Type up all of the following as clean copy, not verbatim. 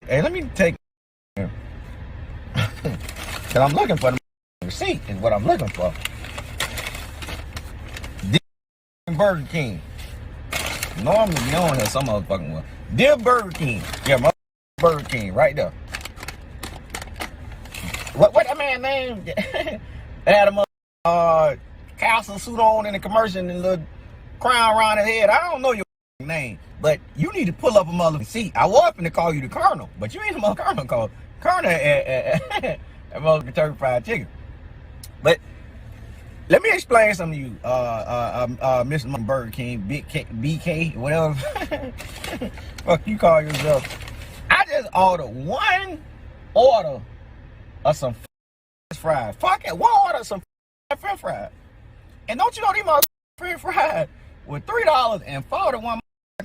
Hey, let me take. Cause I'm looking for the receipt. Is what I'm looking for. Burger King. Normally we on here some motherfucking one. Dear Burger King. Yeah, Burger King right there. What that man name? Had a castle suit on in the commercial and a little crown around his head. I don't know your name, but you need to pull up a motherfucking seat. I was finna call you the Colonel, but you ain't the mother Colonel called Colonel at motherfucking Turkey Fried Chicken. But let me explain something to you, Mr. Burger King, BK, whatever. Fuck you call yourself. I just ordered one order of some fries. Fuck it, one order of some French fries. And don't you know these motherfucking French fries with $3.41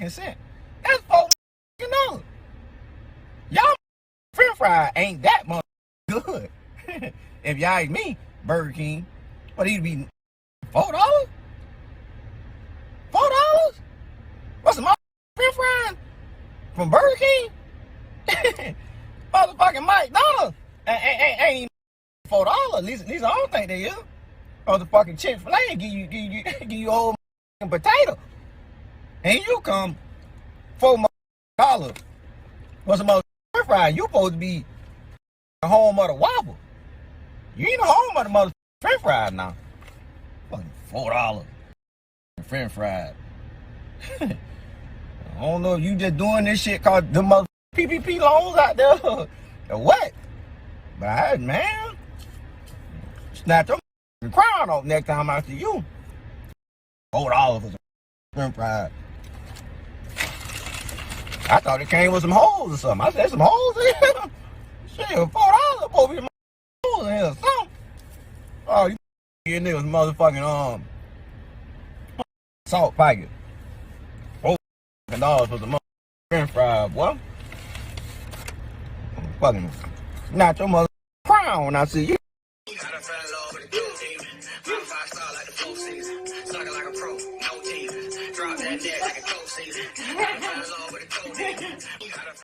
cents? That's $4. Y'all French fries ain't that much good. If y'all ain't me, Burger King. What, he'd be $4? $4? What's the French fries from Burger King? Motherfucking McDonald's ain't $4. At least I don't think they is. Motherfucking Chick-fil-A give you a whole potato, and you come $4. What's the French fries? You supposed to be the home of the Whopper. You ain't the home of the mother French fries now. Fucking $4 French fries. I don't know if you just doing this shit called the mother PPP loans out there or what. But I, man, snatch your crown off next time I see you. $4 for some French fries. I thought it came with some holes or something. I said some holes in here. Shit, $4 supposed to be some holes in here or something. Oh, you getting niggas motherfucking salt packet. $4 for some French fries, boy. Fucking knock your mother crown when I see you. Drop that neck like a cold season.